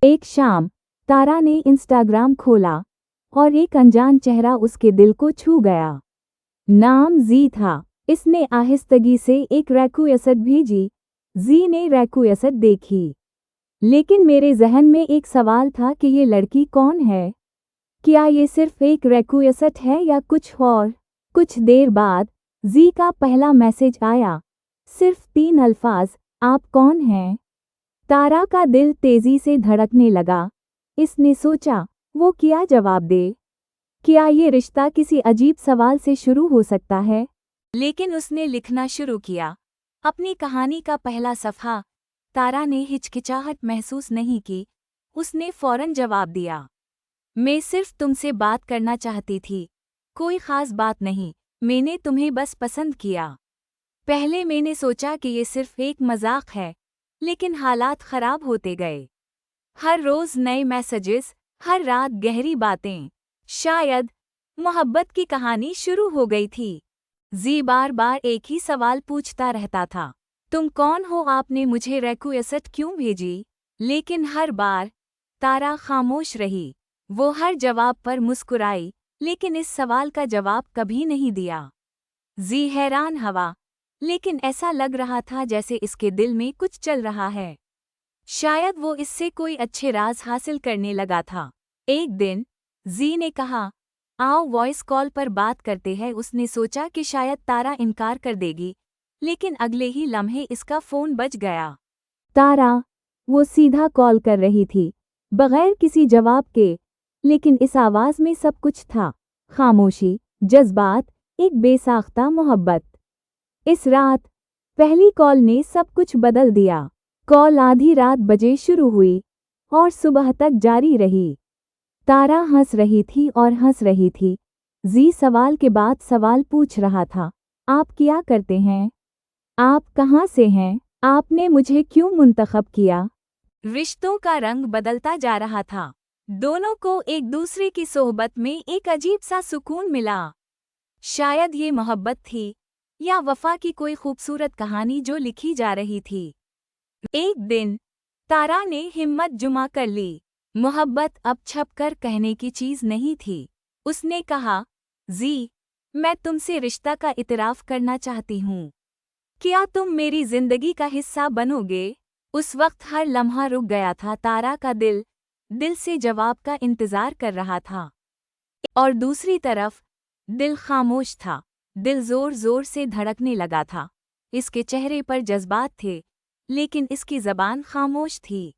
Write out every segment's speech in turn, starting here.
एक शाम तारा ने इंस्टाग्राम खोला और एक अनजान चेहरा उसके दिल को छू गया। नाम जी था। इसने आहिस्तगी से एक रिक्वेस्ट भेजी। जी ने रिक्वेस्ट देखी, लेकिन मेरे जहन में एक सवाल था कि ये लड़की कौन है। क्या ये सिर्फ एक रिक्वेस्ट है या कुछ और? कुछ देर बाद जी का पहला मैसेज आया, सिर्फ 3 अल्फाज, आप कौन हैं? तारा का दिल तेजी से धड़कने लगा। इसने सोचा, वो क्या जवाब दे? क्या ये रिश्ता किसी अजीब सवाल से शुरू हो सकता है? लेकिन उसने लिखना शुरू किया, अपनी कहानी का पहला सफ़ा। तारा ने हिचकिचाहट महसूस नहीं की। उसने फौरन जवाब दिया, मैं सिर्फ तुमसे बात करना चाहती थी, कोई ख़ास बात नहीं, मैंने तुम्हें बस पसंद किया। पहले मैंने सोचा कि ये सिर्फ एक मजाक है, लेकिन हालात ख़राब होते गए। हर रोज़ नए मैसेजेस, हर रात गहरी बातें। शायद मोहब्बत की कहानी शुरू हो गई थी। जी बार बार एक ही सवाल पूछता रहता था, तुम कौन हो? आपने मुझे रिक्वेस्ट क्यों भेजी? लेकिन हर बार तारा खामोश रही। वो हर जवाब पर मुस्कुराई, लेकिन इस सवाल का जवाब कभी नहीं दिया। जी हैरान हुआ, लेकिन ऐसा लग रहा था जैसे इसके दिल में कुछ चल रहा है। शायद वो इससे कोई अच्छे राज हासिल करने लगा था। एक दिन जी ने कहा, आओ वॉइस कॉल पर बात करते हैं। उसने सोचा कि शायद तारा इनकार कर देगी, लेकिन अगले ही लम्हे इसका फ़ोन बज गया। तारा, वो सीधा कॉल कर रही थी, बगैर किसी जवाब के, लेकिन इस आवाज़ में सब कुछ था। खामोशी, जज्बात, एक बेसाख्ता मोहब्बत। इस रात पहली कॉल ने सब कुछ बदल दिया। कॉल आधी रात बजे शुरू हुई और सुबह तक जारी रही। तारा हंस रही थी और हंस रही थी। जी सवाल के बाद सवाल पूछ रहा था, आप क्या करते हैं? आप कहाँ से हैं? आपने मुझे क्यों मुंतखब किया? रिश्तों का रंग बदलता जा रहा था। दोनों को एक दूसरे की सोहबत में एक अजीब सा सुकून मिला। शायद ये मोहब्बत थी, या वफा की कोई खूबसूरत कहानी जो लिखी जा रही थी। एक दिन तारा ने हिम्मत जुमा कर ली। मोहब्बत अब छपकर कहने की चीज नहीं थी। उसने कहा, जी, मैं तुमसे रिश्ता का इतराफ़ करना चाहती हूँ। क्या तुम मेरी जिंदगी का हिस्सा बनोगे? उस वक्त हर लम्हा रुक गया था। तारा का दिल से जवाब का इंतजार कर रहा था। और दूसरी तरफ दिल खामोश था। दिल जोर जोर से धड़कने लगा था। इसके चेहरे पर जज्बात थे, लेकिन इसकी ज़बान खामोश थी।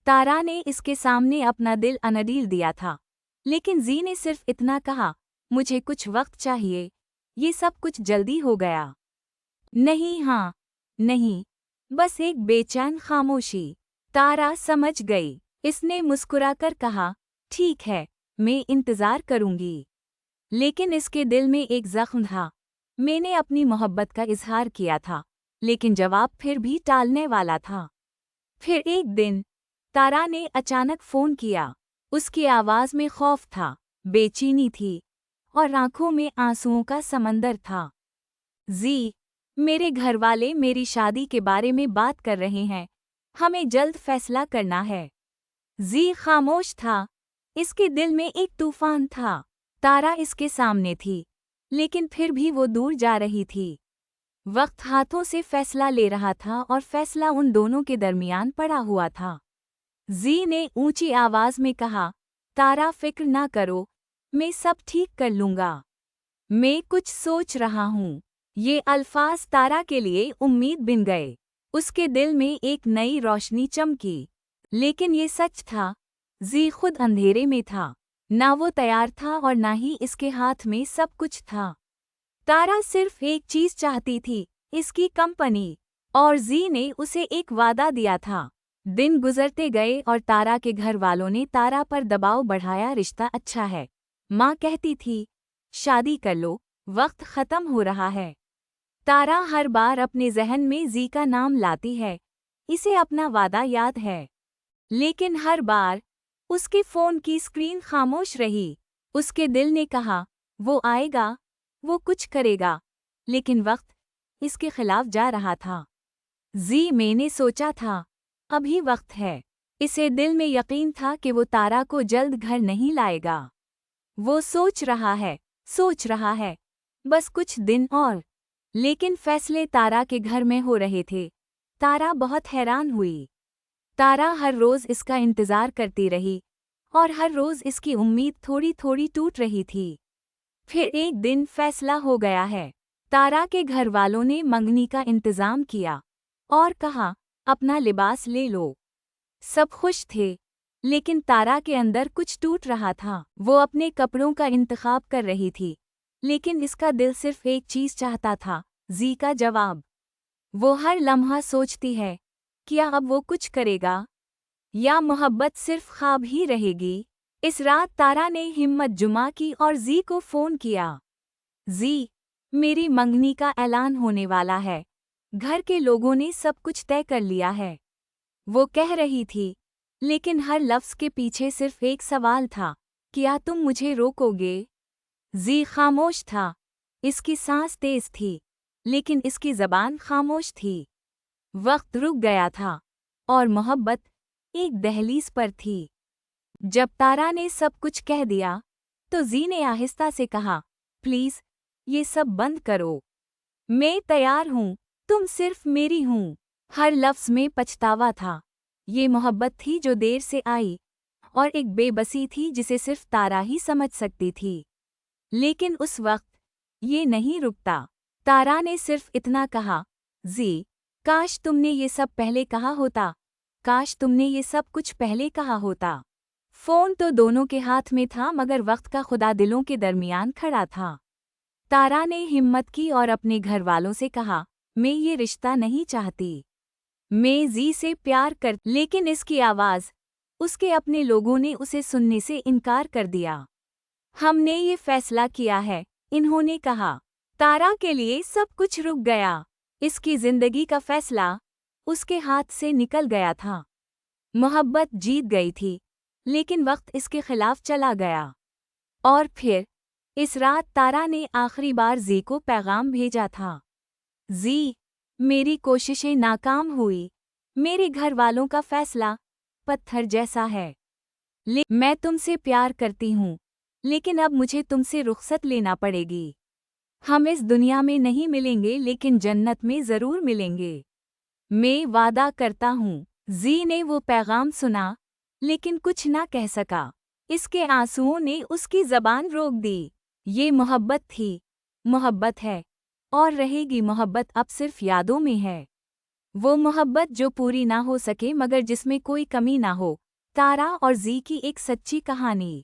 तारा ने इसके सामने अपना दिल अनडील दिया था, लेकिन जी ने सिर्फ इतना कहा, मुझे कुछ वक्त चाहिए। ये सब कुछ जल्दी हो गया। नहीं, हाँ, नहीं, बस एक बेचैन खामोशी। तारा समझ गई। इसने मुस्कुराकर कहा, ठीक है, मैं इंतज़ार करूंगी। लेकिन इसके दिल में एक जख्म था। मैंने अपनी मोहब्बत का इजहार किया था, लेकिन जवाब फिर भी टालने वाला था। फिर एक दिन तारा ने अचानक फ़ोन किया। उसकी आवाज़ में खौफ था, बेचैनी थी, और आंखों में आंसुओं का समंदर था। जी, मेरे घरवाले मेरी शादी के बारे में बात कर रहे हैं। हमें जल्द फैसला करना है। जी खामोश था। इसके दिल में एक तूफान था। तारा इसके सामने थी, लेकिन फिर भी वो दूर जा रही थी। वक्त हाथों से फैसला ले रहा था और फैसला उन दोनों के दरमियान पड़ा हुआ था। जी ने ऊंची आवाज में कहा, तारा फिक्र ना करो, मैं सब ठीक कर लूंगा। मैं कुछ सोच रहा हूँ। ये अल्फाज तारा के लिए उम्मीद बिन गए। उसके दिल में एक नई रोशनी चमकी। लेकिन ये सच था, जी खुद अंधेरे में था। ना वो तैयार था और ना ही इसके हाथ में सब कुछ था। तारा सिर्फ एक चीज चाहती थी, इसकी कंपनी, और जी ने उसे एक वादा दिया था। दिन गुजरते गए और तारा के घर वालों ने तारा पर दबाव बढ़ाया। रिश्ता अच्छा है, माँ कहती थी, शादी कर लो, वक्त खत्म हो रहा है। तारा हर बार अपने जहन में जी का नाम लाती है, इसे अपना वादा याद है। लेकिन हर बार उसके फ़ोन की स्क्रीन खामोश रही। उसके दिल ने कहा, वो आएगा, वो कुछ करेगा, लेकिन वक्त इसके खिलाफ जा रहा था। जी मैंने सोचा था, अभी वक्त है, इसे दिल में यकीन था कि वो तारा को जल्द घर नहीं लाएगा। वो सोच रहा है, बस कुछ दिन और। लेकिन फैसले तारा के घर में हो रहे थे। तारा बहुत हैरान हुई। तारा हर रोज इसका इंतजार करती रही और हर रोज इसकी उम्मीद थोड़ी थोड़ी टूट रही थी। फिर एक दिन फैसला हो गया है। तारा के घर वालों ने मंगनी का इंतजाम किया और कहा, अपना लिबास ले लो। सब खुश थे, लेकिन तारा के अंदर कुछ टूट रहा था। वो अपने कपड़ों का इंतखाब कर रही थी, लेकिन इसका दिल सिर्फ एक चीज चाहता था, जी का जवाब। वो हर लम्हा सोचती है, क्या अब वो कुछ करेगा या मोहब्बत सिर्फ ख्वाब ही रहेगी। इस रात तारा ने हिम्मत जुमा की और जी को फोन किया। जी, मेरी मंगनी का ऐलान होने वाला है। घर के लोगों ने सब कुछ तय कर लिया है। वो कह रही थी, लेकिन हर लफ्ज़ के पीछे सिर्फ एक सवाल था, क्या तुम मुझे रोकोगे? जी खामोश था। इसकी सांस तेज थी, लेकिन इसकी ज़बान खामोश थी। वक्त रुक गया था और मोहब्बत एक दहलीज पर थी। जब तारा ने सब कुछ कह दिया, तो जी ने आहिस्ता से कहा, प्लीज़, ये सब बंद करो। मैं तैयार हूँ, तुम सिर्फ मेरी हूँ। हर लफ्ज़ में पछतावा था। ये मोहब्बत थी जो देर से आई, और एक बेबसी थी जिसे सिर्फ तारा ही समझ सकती थी। लेकिन उस वक्त ये नहीं रुकता। तारा ने सिर्फ इतना कहा, जी, काश तुमने ये सब पहले कहा होता, काश तुमने ये सब कुछ पहले कहा होता। फ़ोन तो दोनों के हाथ में था, मगर वक्त का खुदा दिलों के दरमियान खड़ा था। तारा ने हिम्मत की और अपने घर वालों से कहा, मैं ये रिश्ता नहीं चाहती। मैं जी से प्यार कर, लेकिन इसकी आवाज़, उसके अपने लोगों ने उसे सुनने से इनकार कर दिया। हमने ये फैसला किया है, इन्होंने कहा। तारा के लिए सब कुछ रुक गया। इसकी जिंदगी का फैसला उसके हाथ से निकल गया था। मोहब्बत जीत गई थी, लेकिन वक्त इसके खिलाफ चला गया। और फिर इस रात तारा ने आखिरी बार जी को पैगाम भेजा था। जी, मेरी कोशिशें नाकाम हुई। मेरे घर वालों का फैसला पत्थर जैसा है। मैं तुमसे प्यार करती हूँ, लेकिन अब मुझे तुमसे रुखसत लेना पड़ेगी। हम इस दुनिया में नहीं मिलेंगे, लेकिन जन्नत में ज़रूर मिलेंगे। मैं वादा करता हूँ। जी ने वो पैगाम सुना, लेकिन कुछ ना कह सका। इसके आंसुओं ने उसकी ज़बान रोक दी। ये मोहब्बत थी, मोहब्बत है, और रहेगी। मोहब्बत अब सिर्फ यादों में है। वो मोहब्बत जो पूरी ना हो सके, मगर जिसमें कोई कमी ना हो। तारा और जी की एक सच्ची कहानी।